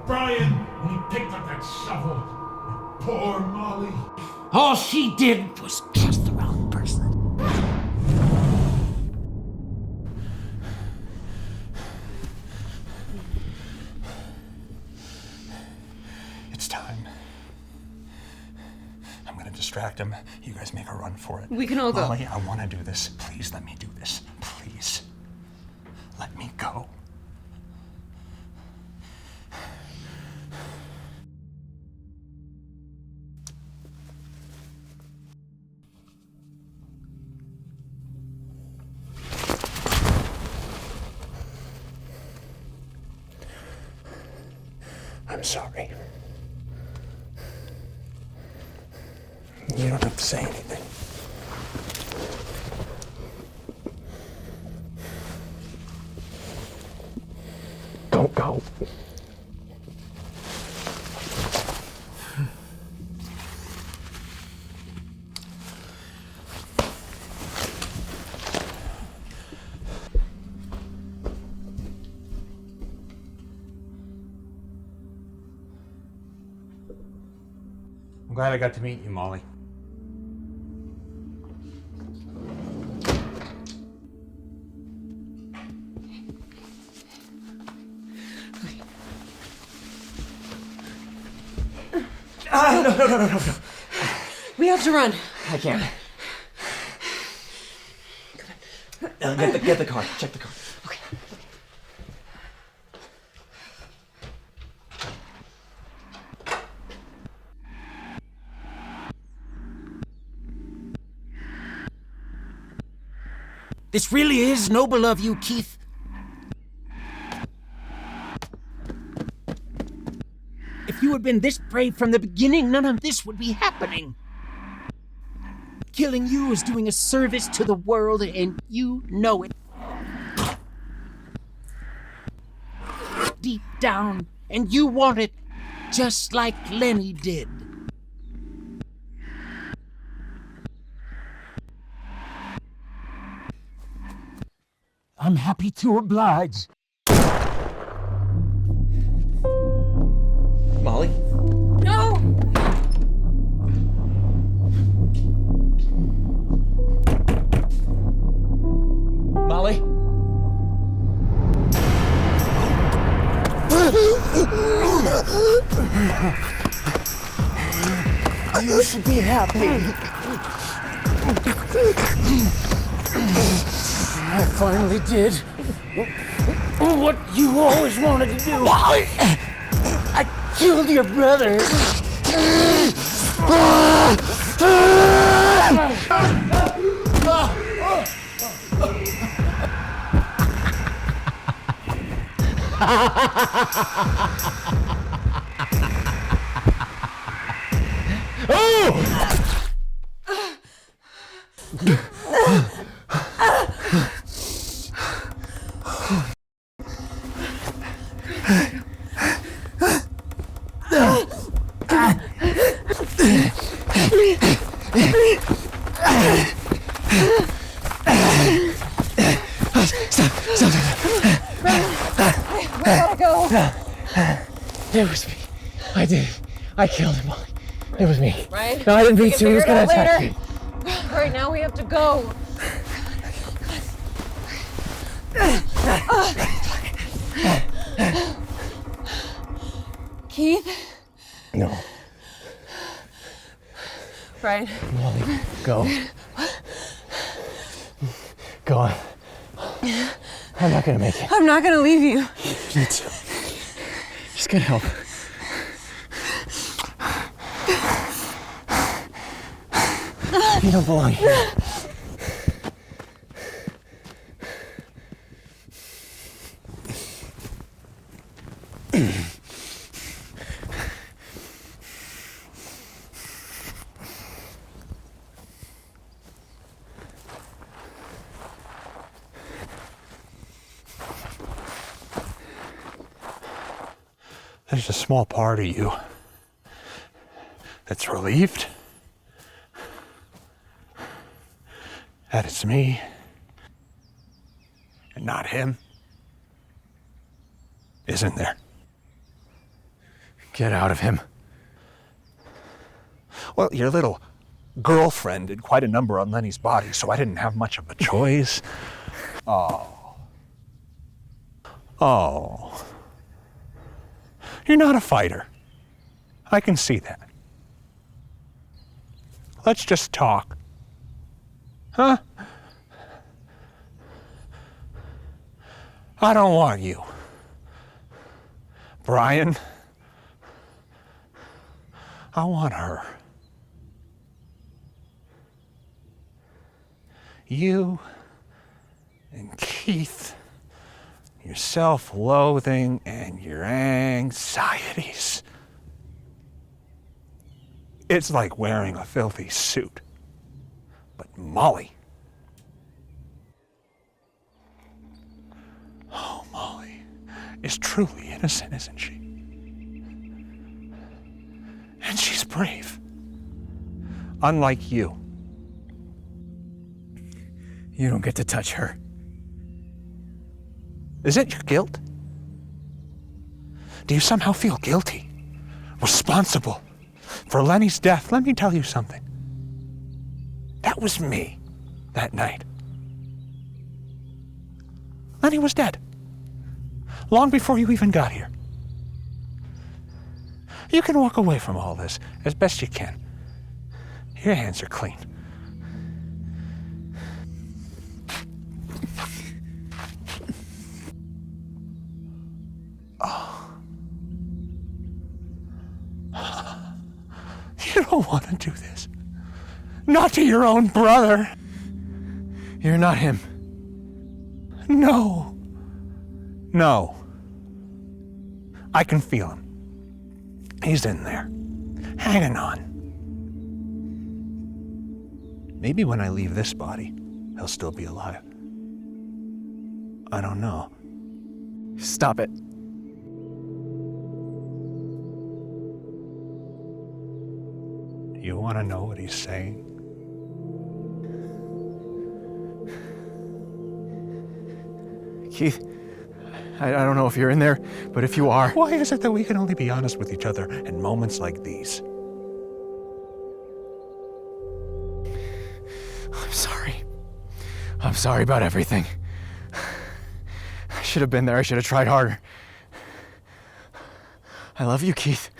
Brian when he picked up that shovel. Poor Molly. All she did was trust the wrong person. It's time. I'm gonna distract him. You guys make a run for it. We can all go. Molly, I want to do this. Please let me do this. Please. Let me go. I'm sorry. You don't have to say anything. Don't go. I'm glad I got to meet you, Molly. No. We have to run. I can't. Get the car. Check the car. Okay. This really is noble of you, Keith. If you had been this brave from the beginning, none of this would be happening. Killing you is doing a service to the world, and you know it. Deep down, and you want it just like Lenny did. I'm happy to oblige. Molly? No! Molly? You should be happy. I finally did what you always wanted to do. I killed your brother. It was me. I did it. I killed him, Molly. It was me. Right? No, I didn't mean We to. can He was figure it gonna out attack later. me. Right now we have to go. Keith? No. Brian. Molly, go. Go on. I'm not gonna make it. I'm not gonna leave you. You need to. Just get help. You don't belong here. There's a small part of you that's relieved that it's me and not him, isn't there? Get out of him. Well, your little girlfriend did quite a number on Lenny's body, so I didn't have much of a choice. Oh. You're not a fighter. I can see that. Let's just talk. Huh? I don't want you. Brian, I want her. You and Keith, your self-loathing and your anxieties. It's like wearing a filthy suit. But Molly. Oh, Molly is truly innocent, isn't she? And she's brave. Unlike you. You don't get to touch her. Is it your guilt? Do you somehow feel guilty? Responsible for Lenny's death? Let me tell you something. That was me that night. Lenny was dead. Long before you even got here. You can walk away from all this as best you can. Your hands are clean. You don't want to do this. Not to your own brother. You're not him. No. No. I can feel him. He's in there, hanging on. Maybe when I leave this body, he'll still be alive. I don't know. Stop it. Do you want to know what he's saying? Keith, I don't know if you're in there, but if you are... Why is it that we can only be honest with each other in moments like these? I'm sorry. I'm sorry about everything. I should have been there. I should have tried harder. I love you, Keith.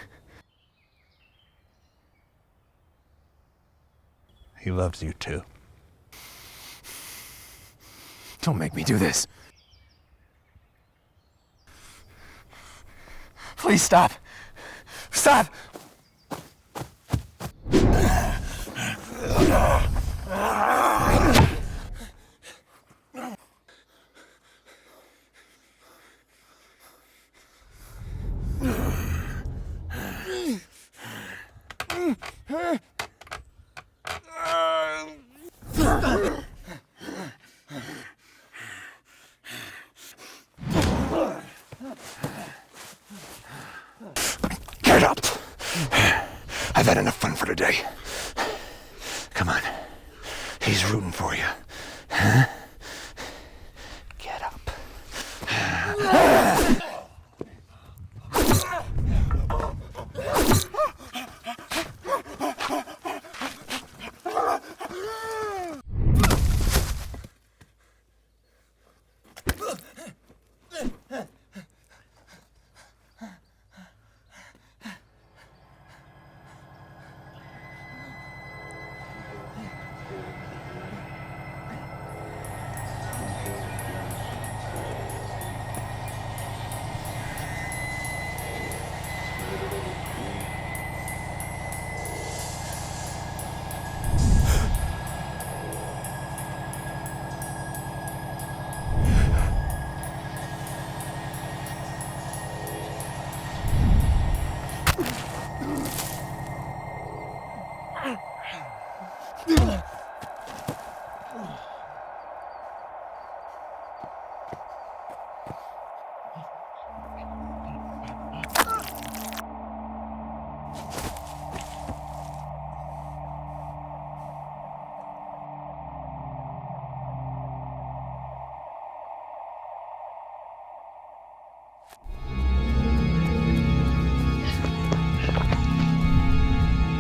He loves you too. Don't make me do this. Please stop. Stop! Get up! I've had enough fun for today. Come on. He's rooting for you. Huh? Get up.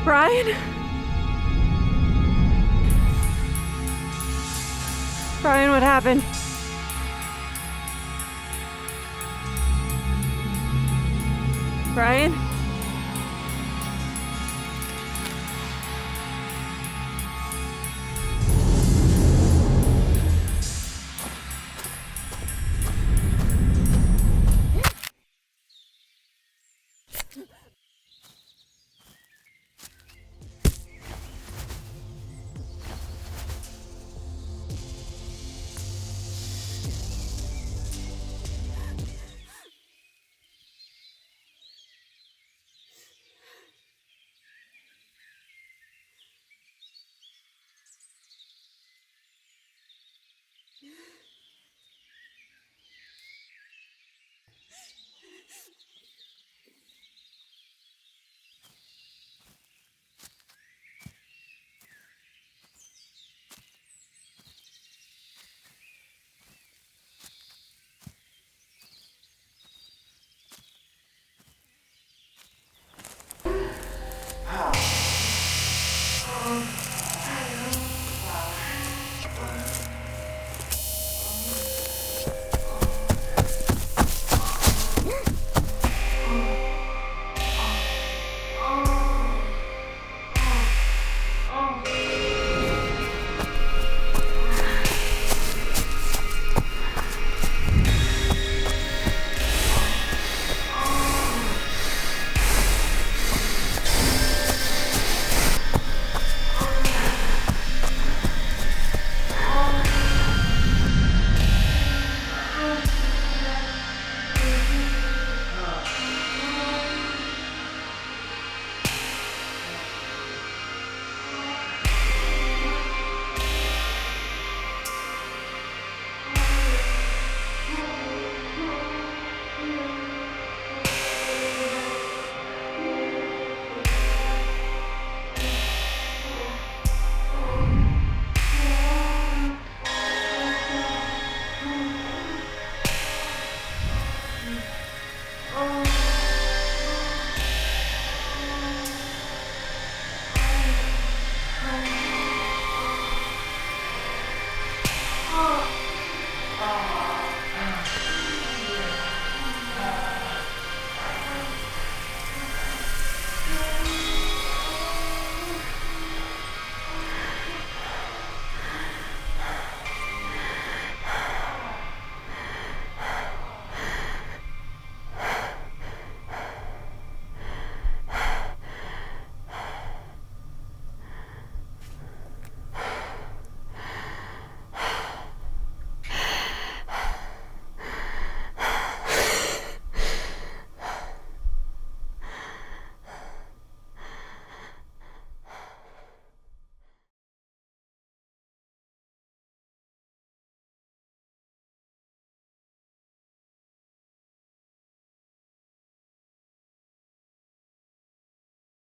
Brian? Brian, what happened? Brian?